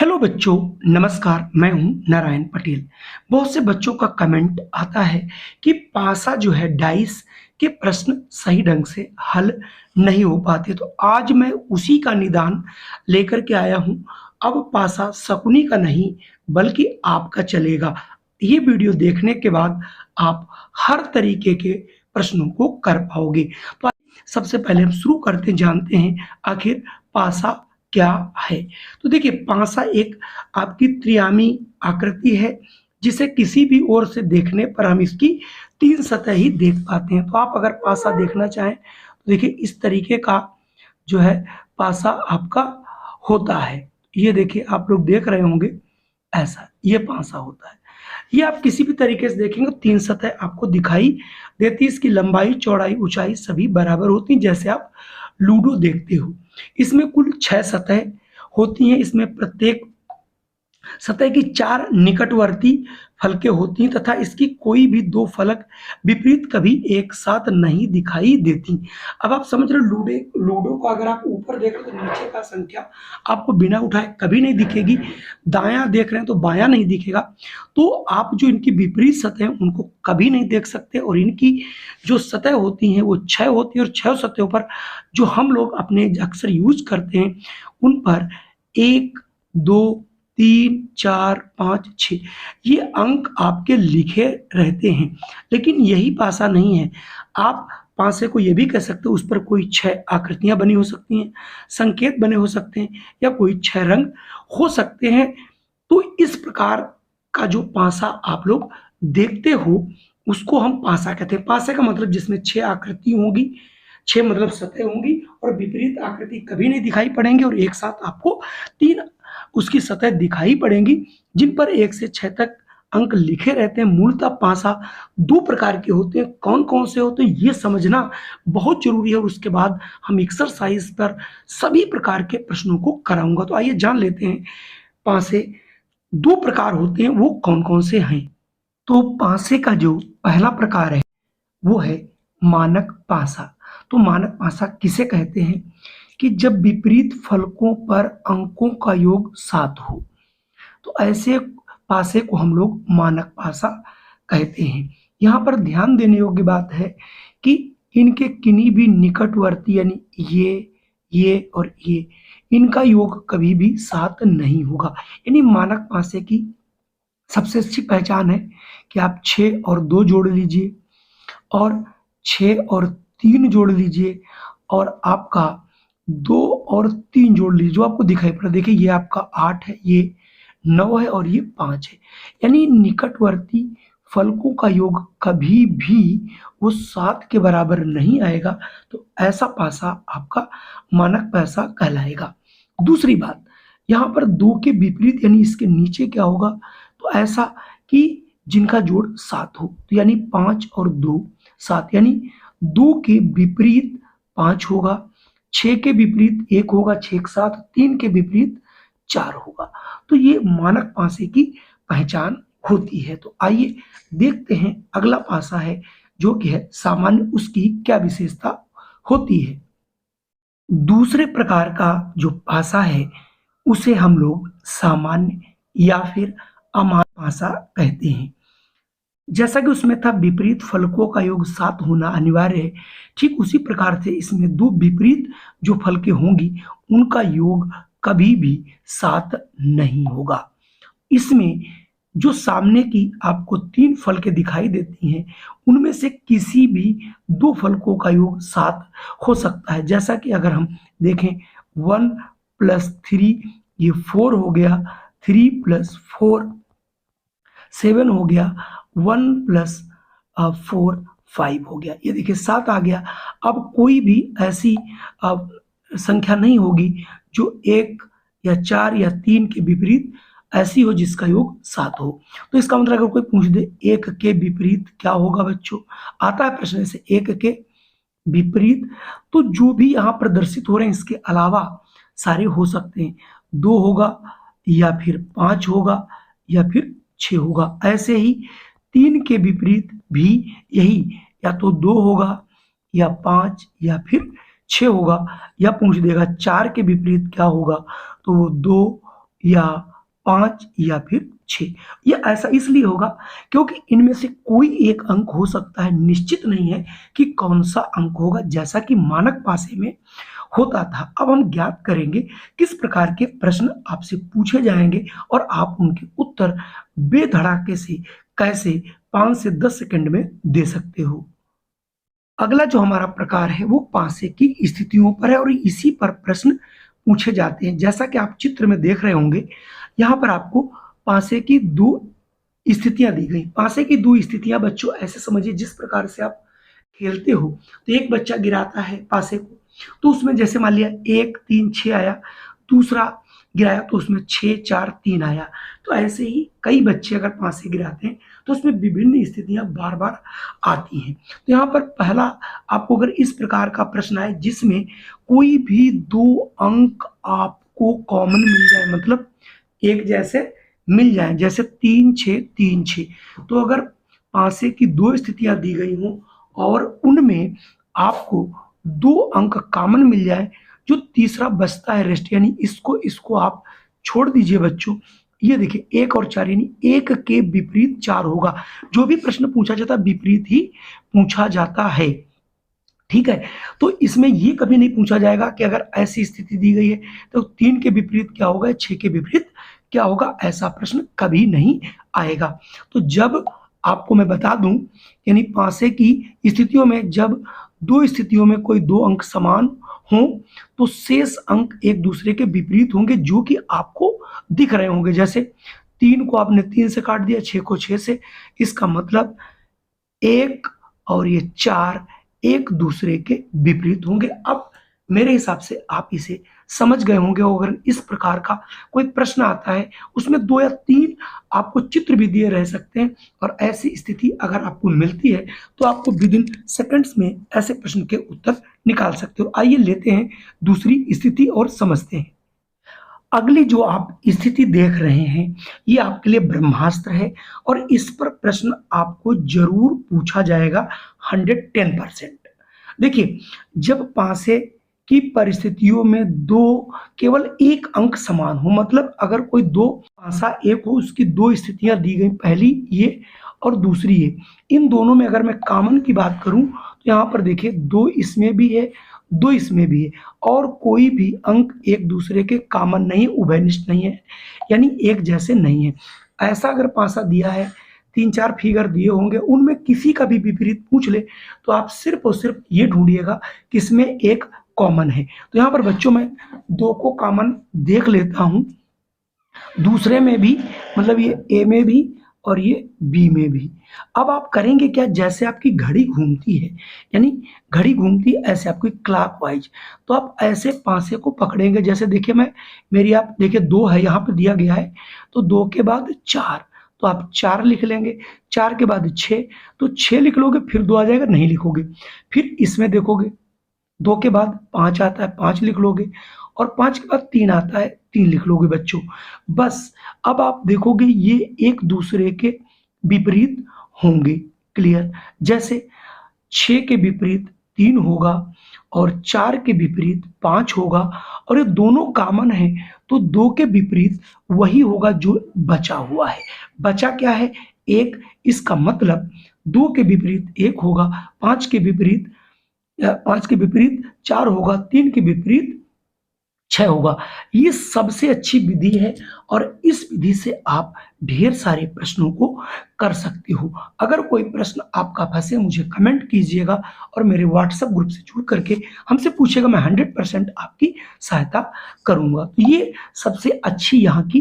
Hello बच्चों, नमस्कार। मैं हूं नारायण पटेल। बहुत से बच्चों का कमेंट आता है कि पासा जो है डाइस के प्रश्न सही ढंग से हल नहीं हो पाते, तो आज मैं उसी का निदान लेकर के आया हूं। अब पासा शकुनी का नहीं बल्कि आपका चलेगा। ये वीडियो देखने के बाद आप हर तरीके के प्रश्नों को कर पाओगे। तो सबसे पहले हम शुरू करते जानते हैं आखिर पासा क्या है। तो देखिए, पासा एक आपकी त्रियामी आकृति है जिसे किसी भी ओर से देखने पर हम इसकी तीन सतह ही देख पाते हैं। तो आप अगर पासा देखना चाहें तो देखिए इस तरीके का जो है पासा आपका होता है। ये देखिए आप लोग देख रहे होंगे, ऐसा ये पासा होता है। ये आप किसी भी तरीके से देखेंगे तीन सतह आपको दिखाई देती है। इसकी लंबाई, चौड़ाई, ऊंचाई सभी बराबर होती हैं, जैसे आप लूडो देखते हो। इसमें कुल 6 सतह होती हैं। इसमें प्रत्येक सतह की 4 निकटवर्ती फलकें होती हैं तथा इसकी कोई भी 2 फलक विपरीत कभी एक साथ नहीं दिखाई देती। अब आप समझ रहे हो, लूडो को अगर आप ऊपर देख रहे हो तो नीचे का संख्या आपको बिना उठाए कभी नहीं दिखेगी, दायां देख रहे हैं तो बायां नहीं दिखेगा। तो आप जो इनकी विपरीत सतह हैं उनको कभी नहीं देख सकते, और इनकी जो सतह होती हैं वो 6 होती है, और 6 सतहों पर जो हम लोग अपने अक्सर यूज करते हैं उन पर 1, 2, 3, 4, 5, 6 ये अंक आपके लिखे रहते हैं। लेकिन यही पासा नहीं है। आप पासे को ये भी कह सकते हो, उस पर कोई 6 आकृतियां बनी हो सकती हैं, संकेत बने हो सकते हैं, या कोई 6 रंग हो सकते हैं। तो इस प्रकार का जो पासा आप लोग देखते हो उसको हम पासा कहते हैं। पासे का मतलब जिसमें 6 आकृति होंगी, 6 मतलब सतह होंगी, और विपरीत आकृति कभी नहीं दिखाई पड़ेंगे, और एक साथ आपको 3 उसकी सतह दिखाई पड़ेंगी जिन पर 1 से 6 तक अंक लिखे रहते हैं। मूलतः पासा 2 प्रकार के होते हैं। कौन कौन से होते हैं ये समझना बहुत जरूरी है, और उसके बाद हम एक्सरसाइज पर सभी प्रकार के प्रश्नों को कराऊंगा। तो आइए जान लेते हैं पासे 2 प्रकार होते हैं, वो कौन कौन से हैं। तो पासे का जो पहला प्रकार है वो है मानक पासा। तो मानक पासा किसे कहते हैं कि जब विपरीत फलकों पर अंकों का योग 7 हो, तो ऐसे पासे को हम लोग मानक पासा कहते हैं। यहाँ पर ध्यान देने योग्य बात है कि इनके किन्हीं भी निकटवर्ती यानी ये और ये, इनका योग कभी भी 7 नहीं होगा। यानी मानक पासे की सबसे अच्छी पहचान है कि आप 6 और 2 जोड़ लीजिए, और 6 और 3 जोड़ लीजिए, और आपका 2 और 3 जोड़ लीजिए, जो आपको दिखाई पड़ा। देखिए ये आपका 8 है, ये 9 है, और ये 5 है। यानी निकटवर्ती फलकों का योग कभी भी वो 7 के बराबर नहीं आएगा। तो ऐसा पासा आपका मानक पासा कहलाएगा। दूसरी बात, यहाँ पर 2 के विपरीत यानी इसके नीचे क्या होगा, तो ऐसा कि जिनका जोड़ 7 हो, तो यानी 5 और 2 7, यानी 2 के विपरीत 5 होगा, 6 के विपरीत 1 होगा, 6 के साथ 3 के विपरीत 4 होगा। तो ये मानक पासे की पहचान होती है। तो आइए देखते हैं अगला पासा है जो कि है सामान्य, उसकी क्या विशेषता होती है। दूसरे प्रकार का जो पासा है उसे हम लोग सामान्य या फिर अमान्य पासा कहते हैं। जैसा कि उसमें था विपरीत फलकों का योग 7 होना अनिवार्य है, ठीक उसी प्रकार से इसमें 2 विपरीत जो फलकें होंगी उनका योग कभी भी 7 नहीं होगा। इसमें जो सामने की आपको 3 फलकें दिखाई देती हैं उनमें से किसी भी 2 फलकों का योग 7 हो सकता है। जैसा कि अगर हम देखें 1 + 3 ये 4 हो गया, 3 + 4 7 हो गया, 1 + 4 5 हो गया। ये देखिए 7 आ गया। अब कोई भी ऐसी संख्या नहीं होगी जो 1 या 4 या 3 के विपरीत ऐसी हो जिसका योग 7 हो। तो इसका मतलब अगर कोई पूछ दे 1 के विपरीत क्या होगा बच्चों, आता है प्रश्न से 1 के विपरीत, तो जो भी यहाँ प्रदर्शित हो रहे हैं इसके अलावा सारे हो सकते हैं। 2 होगा, या फिर 5 होगा, या फिर 6 होगा। ऐसे ही 3 के विपरीत भी यही, या तो 2 होगा, या 5, या फिर 6 होगा। या पूछ देगा 4 के विपरीत क्या होगा, तो वो 2 या 5 या फिर 6। ये ऐसा इसलिए होगा क्योंकि इनमें से कोई एक अंक हो सकता है, निश्चित नहीं है कि कौन सा अंक होगा, जैसा कि मानक पासे में होता था। अब हम ज्ञात करेंगे किस प्रकार के प्रश्न आपसे पूछे जाएंगे और आप उनके उत्तर बेधड़ाके से कैसे 5 से 10 सेकंड में दे सकते हो। अगला जो हमारा प्रकार है वो पासे की स्थितियों पर है और इसी पर प्रश्न पूछे जाते हैं। जैसा कि आप चित्र में देख रहे होंगे, यहाँ पर आपको पासे की दो स्थितियां दी गई। पासे की दो स्थितियां बच्चों ऐसे समझिए, जिस प्रकार से आप खेलते हो तो एक बच्चा गिराता है पासे को, तो उसमें जैसे मान लिया 1 3 6 आया, दूसरा गिराया तो उसमें 6 4 3 आया। तो ऐसे ही कई बच्चे अगर पासे गिराते हैं तो उसमें विभिन्न स्थितियां बार बार आती हैं। तो यहाँ पर पहला आपको अगर इस प्रकार का प्रश्न आए जिसमें कोई भी दो अंक आपको कॉमन मिल जाए, मतलब एक जैसे मिल जाए, जैसे 3 6 3 6, तो अगर पासे की दो स्थितियां दी गई हों और उनमें आपको दो अंक कॉमन मिल जाए, जो तीसरा बचता है रेस्ट, यानी इसको इसको आप छोड़ दीजिए बच्चों। ये देखिए 1 और 4, यानी 1 के विपरीत 4 होगा। जो भी प्रश्न पूछा जाता है विपरीत ही पूछा जाता है, ठीक है। तो इसमें ये कभी नहीं पूछा जाएगा कि अगर ऐसी स्थिति दी गई है तो 3 के विपरीत क्या होगा, 6 के विपरीत क्या होगा, ऐसा प्रश्न कभी नहीं आएगा। तो जब आपको मैं बता दूं, यानी पासे की स्थितियों में जब दो स्थितियों में कोई दो अंक समान हों तो शेष अंक एक दूसरे के विपरीत होंगे, जो कि आपको दिख रहे होंगे। जैसे 3 को आपने 3 से काट दिया, 6 को 6 से, इसका मतलब 1 और ये 4 एक दूसरे के विपरीत होंगे। अब मेरे हिसाब से आप इसे समझ गए होंगे। अगर इस प्रकार का कोई प्रश्न आता है उसमें 2 या 3 आपको चित्र भी दिए रह सकते हैं, और ऐसी स्थिति अगर आपको मिलती है तो आपको विदिन सेकंड्स में ऐसे प्रश्न के उत्तर निकाल सकते हो। आइए लेते हैं दूसरी स्थिति और समझते हैं। अगली जो आप स्थिति देख रहे हैं ये आपके लिए ब्रह्मास्त्र है और इस पर प्रश्न आपको जरूर पूछा जाएगा 110%। देखिए, जब पासे की परिस्थितियों में दो केवल एक अंक समान हो, मतलब अगर कोई दो पासा एक हो, उसकी दो स्थितियां दी गई, पहली ये और दूसरी ये, इन दोनों में अगर मैं कॉमन की बात करूं तो यहाँ पर देखिए 2 इसमें भी है, 2 इसमें भी है, और कोई भी अंक एक दूसरे के कॉमन नहीं, उभयनिष्ठ नहीं है, यानी एक जैसे नहीं है। ऐसा अगर पासा दिया है, 3 4 फिगर दिए होंगे, उनमें किसी का भी विपरीत पूछ ले तो आप सिर्फ और सिर्फ ये ढूंढिएगा किसमें एक कॉमन है। तो यहाँ पर बच्चों मैं 2 को कॉमन देख लेता हूँ, दूसरे में भी, मतलब ये ए में भी और ये बी में भी। अब आप करेंगे क्या, जैसे आपकी घड़ी घूमती है, यानी घड़ी घूमती है ऐसे आपकी क्लॉकवाइज, तो आप ऐसे पासे को पकड़ेंगे। जैसे देखिए मैं, मेरी आप देखिए 2 है यहाँ पे दिया गया है, तो 2 के बाद 4, तो आप 4 लिख लेंगे, 4 के बाद 6, तो 6 लिख लोगे, फिर 2 आ जाएगा, नहीं लिखोगे। फिर इसमें देखोगे 2 के बाद 5 आता है, 5 लिख लोगे, और 5 के बाद 3 आता है, 3 लिख लोगे बच्चों। बस अब आप देखोगे ये एक दूसरे के विपरीत होंगे, क्लियर। जैसे 6 के विपरीत 3 होगा और 4 के विपरीत 5 होगा, और ये दोनों कॉमन है तो 2 के विपरीत वही होगा जो बचा हुआ है। बचा क्या है, 1, इसका मतलब 2 के विपरीत 1 होगा, 5 के विपरीत 4 होगा, 3 के विपरीत 6 होगा। ये सबसे अच्छी विधि है और इस विधि से आप ढेर सारे प्रश्नों को कर सकते हो। अगर कोई प्रश्न आपका फंसे मुझे कमेंट कीजिएगा और मेरे व्हाट्सएप ग्रुप से जुड़ करके हमसे पूछेगा, मैं 100% आपकी सहायता करूंगा। तो ये सबसे अच्छी यहाँ की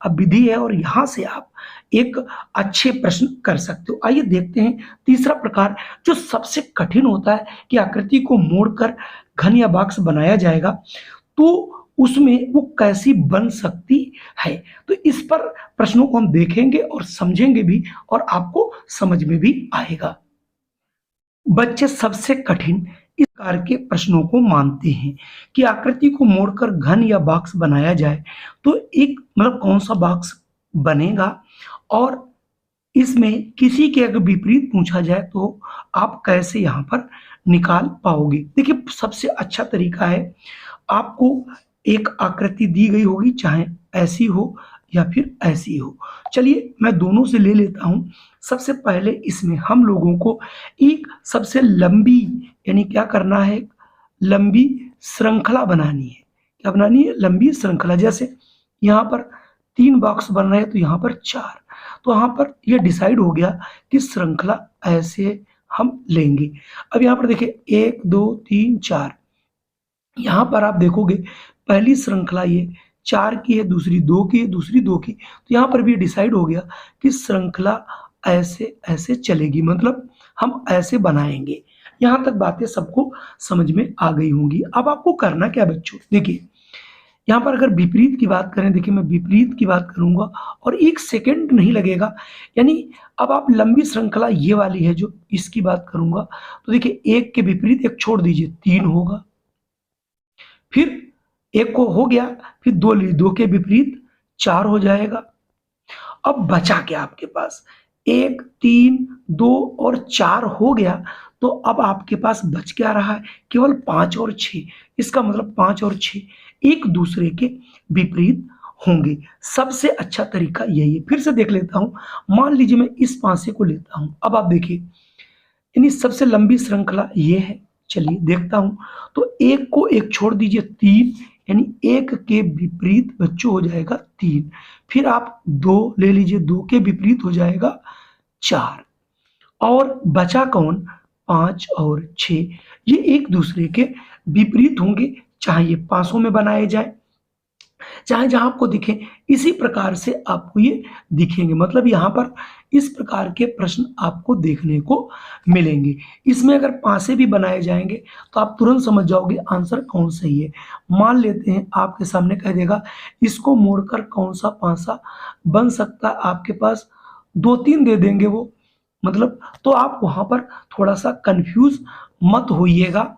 विधि है और यहाँ से आप एक अच्छे प्रश्न कर सकते हो। आइए देखते हैं तीसरा प्रकार, जो सबसे कठिन होता है कि आकृति को मोड़कर घन या बॉक्स बनाया जाएगा, तो उसमें वो कैसी बन सकती है। तो इस पर प्रश्नों को हम देखेंगे और समझेंगे भी, और आपको समझ में भी आएगा। बच्चे सबसे कठिन इस प्रकार के प्रश्नों को मानते हैं कि आकृति को मोड़कर घन या बॉक्स बनाया जाए, तो एक मतलब कौन सा बॉक्स बनेगा, और इसमें किसी के अगर विपरीत पूछा जाए तो आप कैसे यहाँ पर निकाल पाओगे। देखिए, सबसे अच्छा तरीका है, आपको एक आकृति दी गई होगी, चाहे ऐसी हो या फिर ऐसी हो। चलिए मैं दोनों से ले लेता हूँ। सबसे पहले इसमें हम लोगों को एक सबसे लंबी, यानी क्या करना है, लंबी श्रृंखला बनानी है। क्या बनानी है? लंबी श्रृंखला। जैसे यहाँ पर 3 बॉक्स बन रहे हैं तो यहाँ पर 4, तो यहाँ पर ये डिसाइड हो गया कि श्रृंखला ऐसे हम लेंगे। अब यहाँ पर देखिए 1 2 3 4, यहाँ पर आप देखोगे पहली श्रृंखला ये 4 की है, दूसरी 2 की है, दूसरी 2 की, तो यहाँ पर भी डिसाइड हो गया कि श्रृंखला ऐसे ऐसे चलेगी, मतलब हम ऐसे बनाएंगे। यहाँ तक बातें सबको समझ में आ गई होंगी। अब आपको करना क्या बच्चों, देखिए यहाँ पर अगर विपरीत की बात करें, देखिए मैं विपरीत की बात करूंगा और 1 सेकंड नहीं लगेगा। यानी अब आप लंबी श्रृंखला ये वाली है जो इसकी बात करूंगा, तो देखिए 1 के विपरीत 1 छोड़ दीजिए, 3 होगा। फिर 1 को हो गया, फिर 2 ली, 2 के विपरीत 4 हो जाएगा। अब बचा क्या आपके पास, 1 3 2 और 4 हो गया, तो अब आपके पास बच क्या रहा है, केवल 5 और 6। इसका मतलब 5 और 6 एक दूसरे के विपरीत होंगे। सबसे अच्छा तरीका यही है। फिर से देख लेता हूं, मान लीजिए मैं इस पासे को लेता हूं। अब आप देखिए, यानी सबसे लंबी श्रृंखला ये है। चलिए देखता हूं, तो 1 को 1 छोड़ दीजिए, 3, यानी 1 के विपरीत बच्चों हो जाएगा 3। फिर आप 2 ले लीजिए, 2 के विपरीत हो जाएगा 4, और बचा कौन, 5 और 6। ये एक दूसरे के विपरीत होंगे, चाहे ये पासों में बनाए जाए, चाहे जहां आपको दिखे, इसी प्रकार से आपको ये दिखेंगे। मतलब यहाँ पर इस प्रकार के प्रश्न आपको देखने को मिलेंगे। इसमें अगर पासे भी बनाए जाएंगे तो आप तुरंत समझ जाओगे आंसर कौन सही है। मान लेते हैं आपके सामने कह देगा इसको मोड़कर कौन सा पासा बन सकता है, आपके पास 2-3 दे देंगे वो, मतलब, तो आप वहां पर थोड़ा सा कंफ्यूज मत होइएगा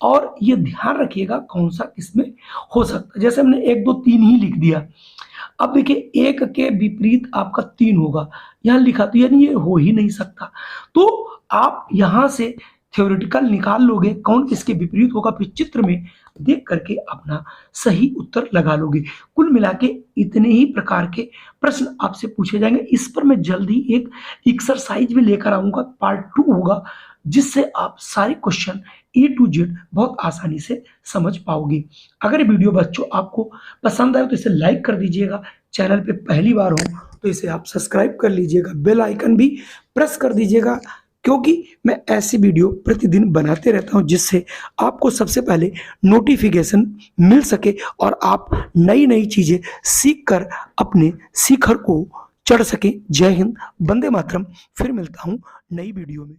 और ये ध्यान रखिएगा कौन सा किसमें हो सकता है। जैसे हमने 1 2 3 ही लिख दिया। अब देखिए 1 के विपरीत आपका 3 होगा, यहाँ लिखा, तो यानी ये हो ही नहीं सकता। तो आप यहाँ से थ्योरेटिकल निकाल लोगे कौन किसके विपरीत होगा, फिर चित्र में देख करके अपना सही उत्तर लगा लोगे। कुल मिला के इतने ही प्रकार के प्रश्न आपसे पूछे जाएंगे। इस पर मैं जल्दी एक एक्सरसाइज भी लेकर आऊंगा, पार्ट 2 होगा, जिससे आप सारे क्वेश्चन A to Z बहुत आसानी से समझ पाओगे। अगर वीडियो बच्चों आपको पसंद आए तो इसे लाइक कर दीजिएगा, चैनल पे पहली बार हो तो इसे आप सब्सक्राइब कर लीजिएगा, बेल आइकन भी प्रेस कर दीजिएगा, क्योंकि मैं ऐसी वीडियो प्रतिदिन बनाते रहता हूं जिससे आपको सबसे पहले नोटिफिकेशन मिल सके और आप नई नई चीजें सीख कर अपने शिखर को चढ़ सके। जय हिंद, वंदे मातरम। फिर मिलता हूं नई वीडियो में।